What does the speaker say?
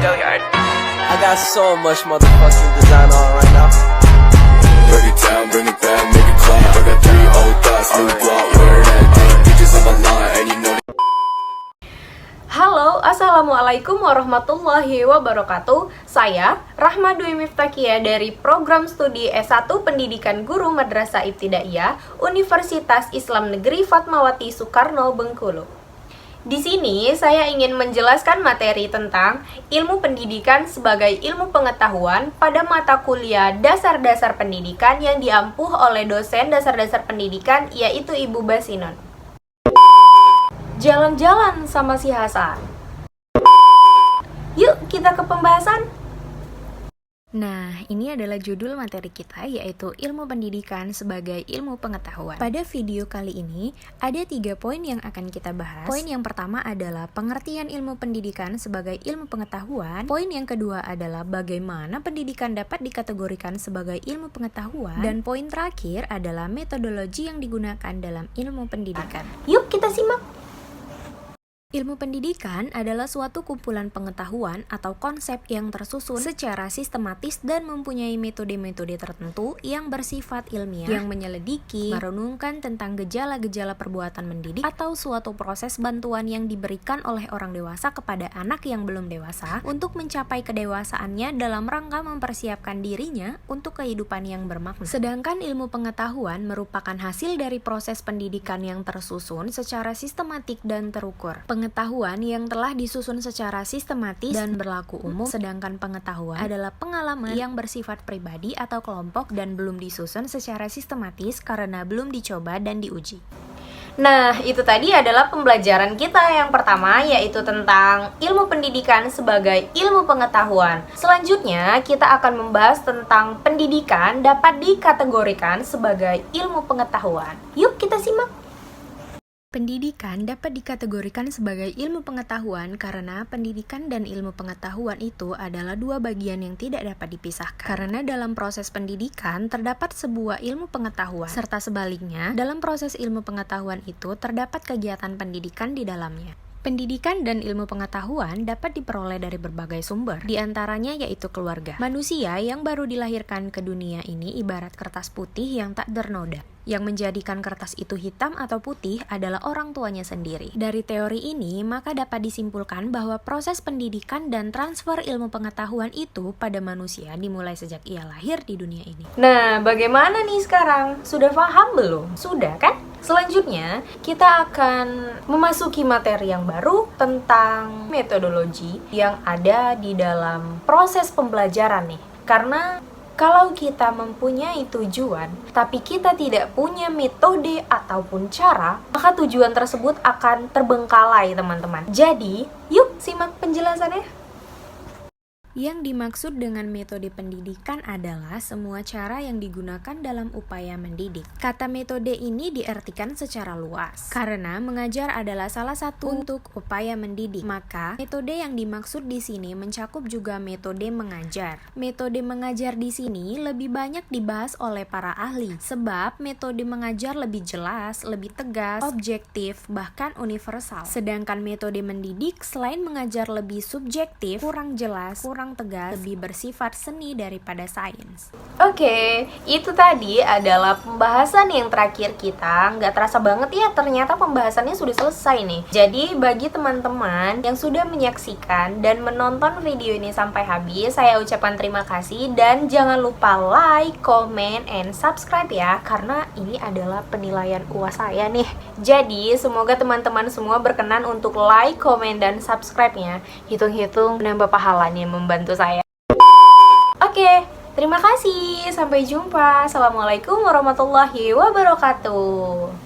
I got so much motherfucking design on right now. Break it down, bring it back, make it clap. I got 3 old thoughts, new block, wear that thing. Bitches on my line, and you know. Halo, assalamualaikum warahmatullahi wabarakatuh. Saya Rahma Dwi Miftakia dari program studi S1 Pendidikan Guru Madrasah Ibtidaiyah Universitas Islam Negeri Fatmawati Soekarno Bengkulu. Di sini saya ingin menjelaskan materi tentang ilmu pendidikan sebagai ilmu pengetahuan pada mata kuliah dasar-dasar pendidikan yang diampuh oleh dosen dasar-dasar pendidikan yaitu Ibu Basinon. Jalan-jalan sama si Hasan. Yuk kita ke pembahasan. Nah, ini adalah judul materi kita, yaitu ilmu pendidikan sebagai ilmu pengetahuan. Pada video kali ini, ada 3 poin yang akan kita bahas. Poin yang pertama adalah pengertian ilmu pendidikan sebagai ilmu pengetahuan. Poin yang kedua adalah bagaimana pendidikan dapat dikategorikan sebagai ilmu pengetahuan. Dan poin terakhir adalah metodologi yang digunakan dalam ilmu pendidikan. Yuk kita simak! Ilmu pendidikan adalah suatu kumpulan pengetahuan atau konsep yang tersusun secara sistematis dan mempunyai metode-metode tertentu yang bersifat ilmiah, yang menyelidiki, merenungkan tentang gejala-gejala perbuatan mendidik atau suatu proses bantuan yang diberikan oleh orang dewasa kepada anak yang belum dewasa untuk mencapai kedewasaannya dalam rangka mempersiapkan dirinya untuk kehidupan yang bermakna. Sedangkan ilmu pengetahuan merupakan hasil dari proses pendidikan yang tersusun secara sistematik dan terukur. Pengetahuan yang telah disusun secara sistematis dan berlaku umum, sedangkan pengetahuan adalah pengalaman yang bersifat pribadi atau kelompok dan belum disusun secara sistematis karena belum dicoba dan diuji. Nah, itu tadi adalah pembelajaran kita yang pertama, yaitu tentang ilmu pendidikan sebagai ilmu pengetahuan. Selanjutnya, kita akan membahas tentang pendidikan dapat dikategorikan sebagai ilmu pengetahuan. Yuk kita simak! Pendidikan dapat dikategorikan sebagai ilmu pengetahuan karena pendidikan dan ilmu pengetahuan itu adalah 2 bagian yang tidak dapat dipisahkan. Karena dalam proses pendidikan terdapat sebuah ilmu pengetahuan, serta sebaliknya, dalam proses ilmu pengetahuan itu terdapat kegiatan pendidikan di dalamnya. Pendidikan dan ilmu pengetahuan dapat diperoleh dari berbagai sumber, di antaranya yaitu keluarga. Manusia yang baru dilahirkan ke dunia ini ibarat kertas putih yang tak bernoda. Yang menjadikan kertas itu hitam atau putih adalah orang tuanya sendiri. Dari teori ini, maka dapat disimpulkan bahwa proses pendidikan dan transfer ilmu pengetahuan itu pada manusia dimulai sejak ia lahir di dunia ini. Nah, bagaimana nih sekarang? Sudah paham belum? Sudah kan? Selanjutnya, kita akan memasuki materi yang baru tentang metodologi yang ada di dalam proses pembelajaran nih. Karena kalau kita mempunyai tujuan, tapi kita tidak punya metode ataupun cara, maka tujuan tersebut akan terbengkalai, teman-teman. Jadi, yuk simak penjelasannya. Yang dimaksud dengan metode pendidikan adalah semua cara yang digunakan dalam upaya mendidik. Kata metode ini diartikan secara luas, karena mengajar adalah salah satu untuk upaya mendidik. Maka, metode yang dimaksud di sini mencakup juga metode mengajar. Metode mengajar di sini lebih banyak dibahas oleh para ahli, sebab metode mengajar lebih jelas, lebih tegas, objektif, bahkan universal. Sedangkan metode mendidik selain mengajar lebih subjektif, kurang jelas, kurang tegas, lebih bersifat seni daripada sains. Oke, itu tadi adalah pembahasan yang terakhir kita. Nggak terasa banget ya, ternyata pembahasannya sudah selesai nih. Jadi bagi teman-teman yang sudah menyaksikan dan menonton video ini sampai habis, saya ucapkan terima kasih dan jangan lupa like, comment, and subscribe ya, karena ini adalah penilaian UAS saya nih. Jadi semoga teman-teman semua berkenan untuk like, comment, dan subscribe-nya. Hitung-hitung menambah pahalanya membantu saya. Oke, terima kasih. Sampai jumpa. Assalamualaikum warahmatullahi wabarakatuh.